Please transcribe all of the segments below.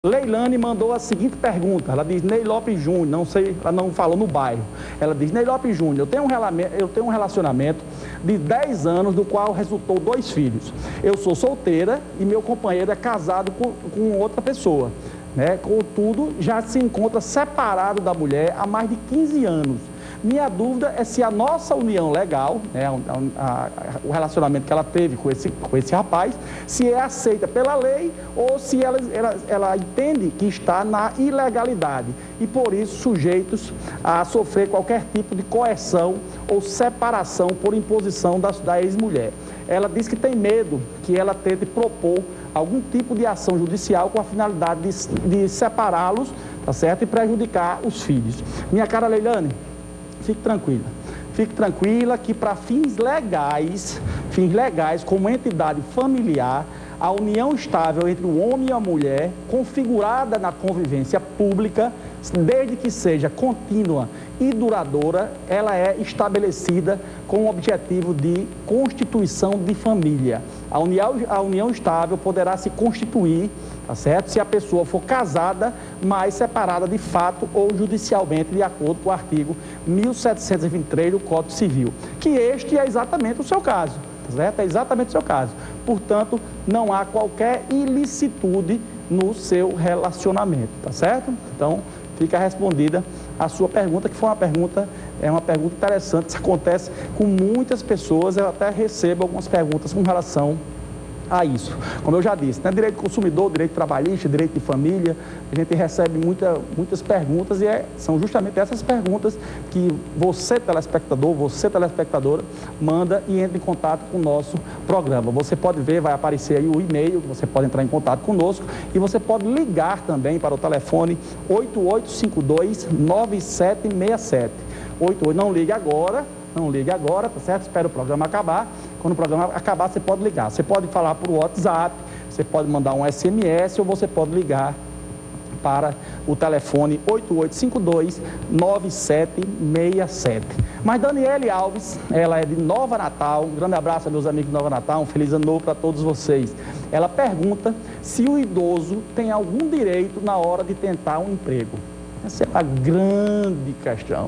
Leilane mandou a seguinte pergunta, ela diz: Ney Lopes Júnior, não sei, ela não falou no bairro. Ela diz: Ney Lopes Júnior, eu tenho um relacionamento de 10 anos, do qual resultou 2 filhos. Eu sou solteira e meu companheiro é casado com outra pessoa, né? Contudo, já se encontra separado da mulher há mais de 15 anos. Minha dúvida é se a nossa união legal, né, o relacionamento que ela teve com esse rapaz, se é aceita pela lei ou se ela entende que está na ilegalidade e, por isso, sujeitos a sofrer qualquer tipo de coerção ou separação por imposição da ex-mulher. Ela diz que tem medo que ela tente propor algum tipo de ação judicial com a finalidade de separá-los, tá certo? E prejudicar os filhos. Minha cara Leilane, fique tranquila que para fins legais, como entidade familiar, a união estável entre o homem e a mulher, configurada na convivência pública, desde que seja contínua e duradoura, ela é estabelecida com o objetivo de constituição de família. A união estável poderá se constituir, tá certo? Se a pessoa for casada, mas separada de fato ou judicialmente, de acordo com o artigo 1723 do Código Civil, que este é exatamente o seu caso, tá certo? É exatamente o seu caso. Portanto, não há qualquer ilicitude no seu relacionamento, tá certo? Então, fica respondida a sua pergunta, que foi uma pergunta interessante. Isso acontece com muitas pessoas. Eu até recebo algumas perguntas com relação a isso. Como eu já disse, né? Direito do consumidor, direito trabalhista, direito de família, a gente recebe muitas perguntas e são justamente essas perguntas que você, telespectador, você, telespectadora, manda e entra em contato com o nosso programa. Você pode ver, vai aparecer aí o e-mail, você pode entrar em contato conosco e você pode ligar também para o telefone 8852-9767. Não ligue agora, tá certo? Espera o programa acabar. Quando o programa acabar, você pode ligar. Você pode falar por WhatsApp, você pode mandar um SMS ou você pode ligar para o telefone 8852-9767. Mas Daniele Alves, ela é de Nova Natal. Um grande abraço a meus amigos de Nova Natal, um feliz ano novo para todos vocês. Ela pergunta se o idoso tem algum direito na hora de tentar um emprego. Essa é uma grande questão.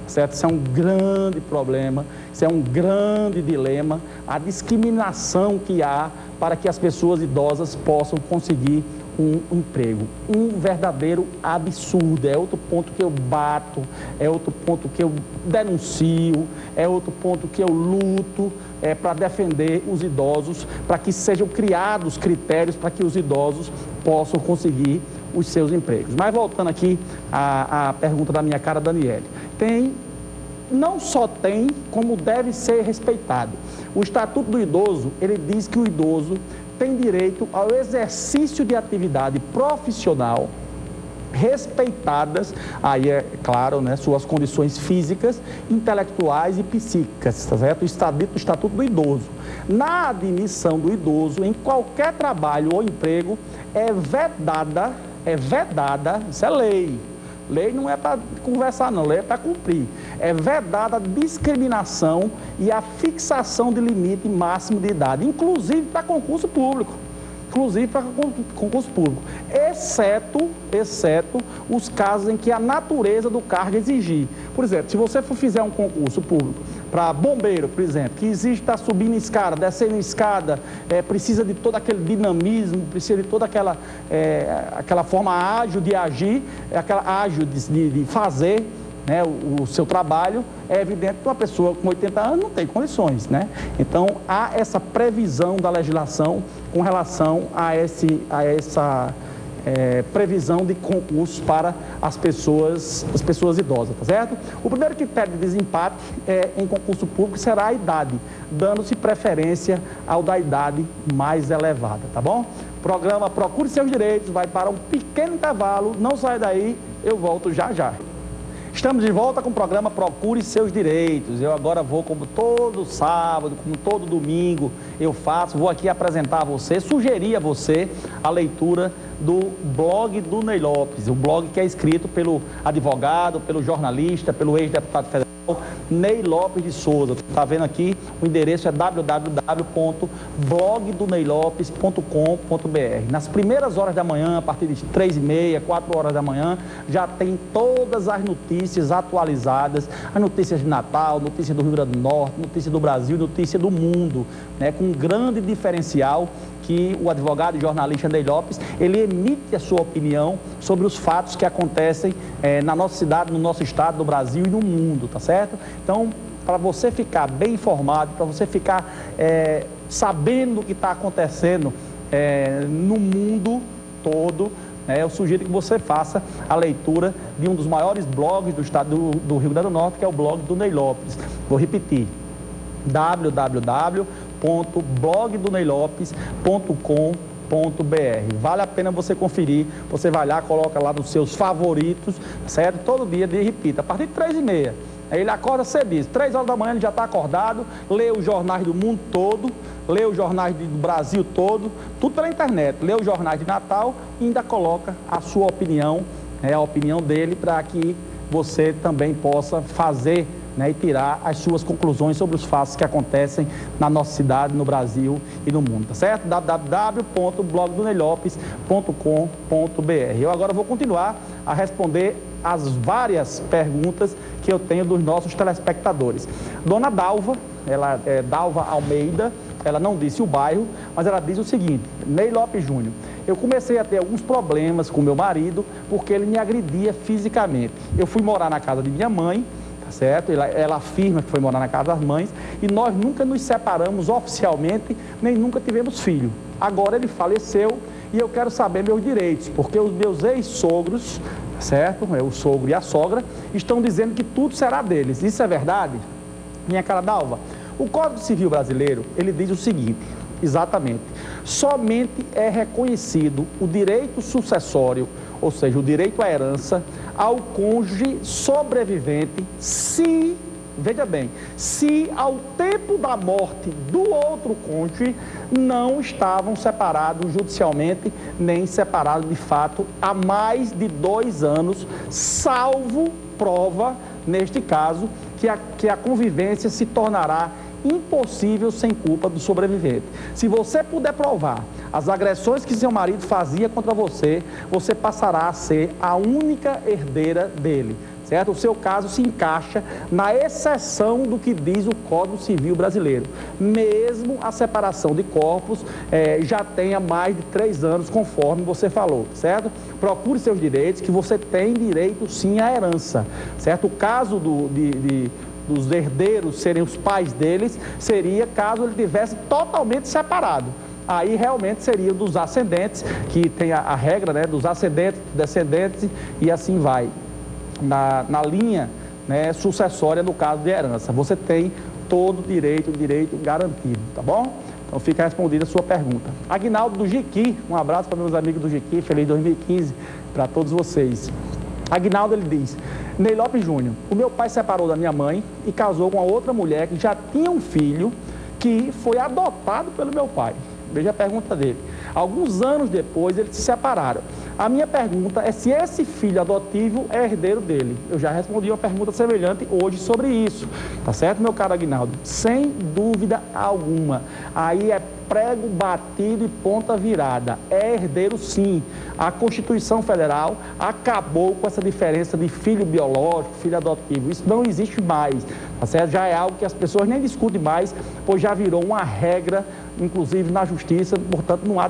Certo? Isso é um grande problema, isso é um grande dilema, a discriminação que há para que as pessoas idosas possam conseguir um emprego. Um verdadeiro absurdo, é outro ponto que eu bato, é outro ponto que eu denuncio, é outro ponto que eu luto para defender os idosos, para que sejam criados critérios para que os idosos possam conseguir os seus empregos. Mas voltando aqui à pergunta da minha cara Daniele, não só tem, como deve ser respeitado. O Estatuto do Idoso, ele diz que o idoso tem direito ao exercício de atividade profissional, respeitadas, aí é claro, né, suas condições físicas, intelectuais e psíquicas, tá certo? O Estatuto do Idoso. Na admissão do idoso em qualquer trabalho ou emprego, é vedada, isso é lei. Lei não é para conversar não, lei é para cumprir. É vedada a discriminação e a fixação de limite máximo de idade, inclusive para concurso público. Exceto os casos em que a natureza do cargo exigir. Por exemplo, se você fizer um concurso público para bombeiro, por exemplo, que exige estar subindo escada, descendo escada, precisa de todo aquele dinamismo, precisa de toda aquela forma ágil de agir, aquela ágil de fazer, né, o seu trabalho, é evidente que uma pessoa com 80 anos não tem condições, né? Então, há essa previsão da legislação com relação a essa previsão de concursos para as pessoas idosas, tá certo? O primeiro critério de desempate em concurso público será a idade, dando-se preferência ao da idade mais elevada, tá bom? Programa Procure Seus Direitos vai para um pequeno intervalo, não sai daí, eu volto já já. Estamos de volta com o programa Procure Seus Direitos. Eu agora vou, como todo sábado, como todo domingo, vou aqui apresentar a você, sugerir a você a leitura do blog do Ney Lopes, o blog que é escrito pelo advogado, pelo jornalista, pelo ex-deputado federal Ney Lopes de Souza. Está vendo aqui? O endereço é www.blogdoneylopes.com.br. Nas primeiras horas da manhã, a partir de 3h30, 4 horas da manhã, já tem todas as notícias atualizadas, as notícias de Natal, notícias do Rio Grande do Norte, notícias do Brasil, notícias do mundo, né? Com um grande diferencial que o advogado e jornalista Ney Lopes, ele emite a sua opinião sobre os fatos que acontecem na nossa cidade, no nosso estado, no Brasil e no mundo, tá certo? Então, para você ficar bem informado, para você ficar sabendo o que está acontecendo no mundo todo, eu sugiro que você faça a leitura de um dos maiores blogs do estado do Rio Grande do Norte, que é o blog do Ney Lopes. Vou repetir, www.blogdoneylopes.com.br. Vale a pena você conferir, você vai lá, coloca lá nos seus favoritos, certo? Todo dia, repita, a partir de 3h30. Aí ele acorda cedo, 3 horas da manhã ele já está acordado, lê os jornais do mundo todo, lê os jornais do Brasil todo, tudo pela internet, lê os jornais de Natal e ainda coloca a sua opinião, a opinião dele, para que você também possa fazer, e tirar as suas conclusões sobre os fatos que acontecem na nossa cidade, no Brasil e no mundo, tá certo? www.blogdoneylopes.com.br. Eu agora vou continuar a responder as várias perguntas que eu tenho dos nossos telespectadores. Dona Dalva, ela é Dalva Almeida, ela não disse o bairro, mas ela diz o seguinte: Ney Lopes Júnior, eu comecei a ter alguns problemas com meu marido porque ele me agredia fisicamente. Eu fui morar na casa de minha mãe, certo? Ela afirma que foi morar na casa das mães e nós nunca nos separamos oficialmente, nem nunca tivemos filho. Agora ele faleceu e eu quero saber meus direitos, porque os meus ex-sogros, certo? O sogro e a sogra estão dizendo que tudo será deles. Isso é verdade? Minha cara d'alva, o Código Civil brasileiro, ele diz o seguinte, exatamente, somente é reconhecido o direito sucessório, ou seja, o direito à herança, ao cônjuge sobrevivente, se, veja bem, se ao tempo da morte do outro cônjuge não estavam separados judicialmente, nem separados de fato há mais de 2 anos, salvo prova, neste caso, que a convivência se tornará impossível sem culpa do sobrevivente. Se você puder provar as agressões que seu marido fazia contra você, você passará a ser a única herdeira dele, certo? O seu caso se encaixa na exceção do que diz o Código Civil brasileiro. Mesmo a separação de corpos já tenha mais de 3 anos, conforme você falou, certo? Procure seus direitos, que você tem direito sim à herança, certo? O caso dos herdeiros serem os pais deles, seria caso ele tivesse totalmente separado. Aí realmente seria dos ascendentes, que tem a regra, dos ascendentes, descendentes e assim vai. Na linha sucessória no caso de herança. Você tem todo o direito garantido, tá bom? Então fica respondida a sua pergunta. Aguinaldo do Jiqui, um abraço para meus amigos do Jiqui, feliz 2015 para todos vocês. Aguinaldo, ele diz: Ney Lopes Júnior, o meu pai separou da minha mãe e casou com a outra mulher que já tinha um filho que foi adotado pelo meu pai. Veja a pergunta dele. Alguns anos depois, eles se separaram. A minha pergunta é se esse filho adotivo é herdeiro dele. Eu já respondi uma pergunta semelhante hoje sobre isso. Tá certo, meu caro Aguinaldo? Sem dúvida alguma. Aí é prego batido e ponta virada. É herdeiro sim. A Constituição Federal acabou com essa diferença de filho biológico, filho adotivo. Isso não existe mais. Tá certo? Já é algo que as pessoas nem discutem mais, pois já virou uma regra, inclusive na justiça. Portanto, não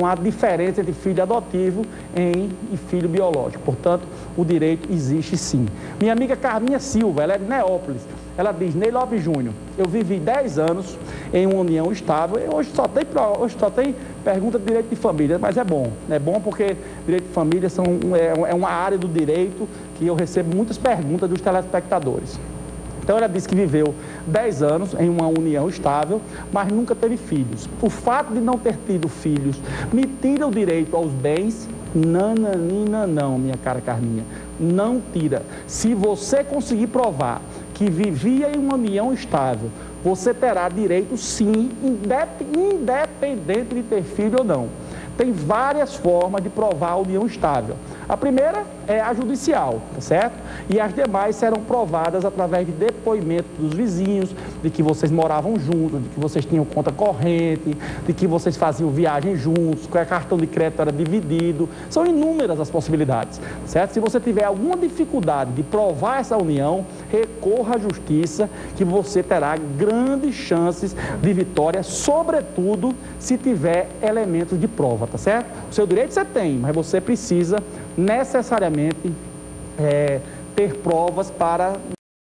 há diferença entre filho adotivo e filho biológico. Portanto, o direito existe sim. Minha amiga Carminha Silva, ela é de Neópolis. Ela diz: Ney Lopes Júnior, eu vivi 10 anos em uma união estável. Hoje só tem pergunta de direito de família, mas é bom. É bom porque direito de família é uma área do direito que eu recebo muitas perguntas dos telespectadores. Então ela disse que viveu 10 anos em uma união estável, mas nunca teve filhos. O fato de não ter tido filhos me tira o direito aos bens? Nananina não, minha cara Carminha, não tira. Se você conseguir provar que vivia em uma união estável, você terá direito sim, independente de ter filho ou não. tem várias formas de provar a união estável. A primeira é a judicial, tá certo? E as demais serão provadas através de depoimento dos vizinhos, de que vocês moravam juntos, de que vocês tinham conta corrente, de que vocês faziam viagem juntos, que o cartão de crédito era dividido. São inúmeras as possibilidades, certo? Se você tiver alguma dificuldade de provar essa união, recorra à justiça, que você terá grandes chances de vitória, sobretudo se tiver elementos de prova, tá certo? O seu direito você tem, mas você precisa necessariamente ter provas para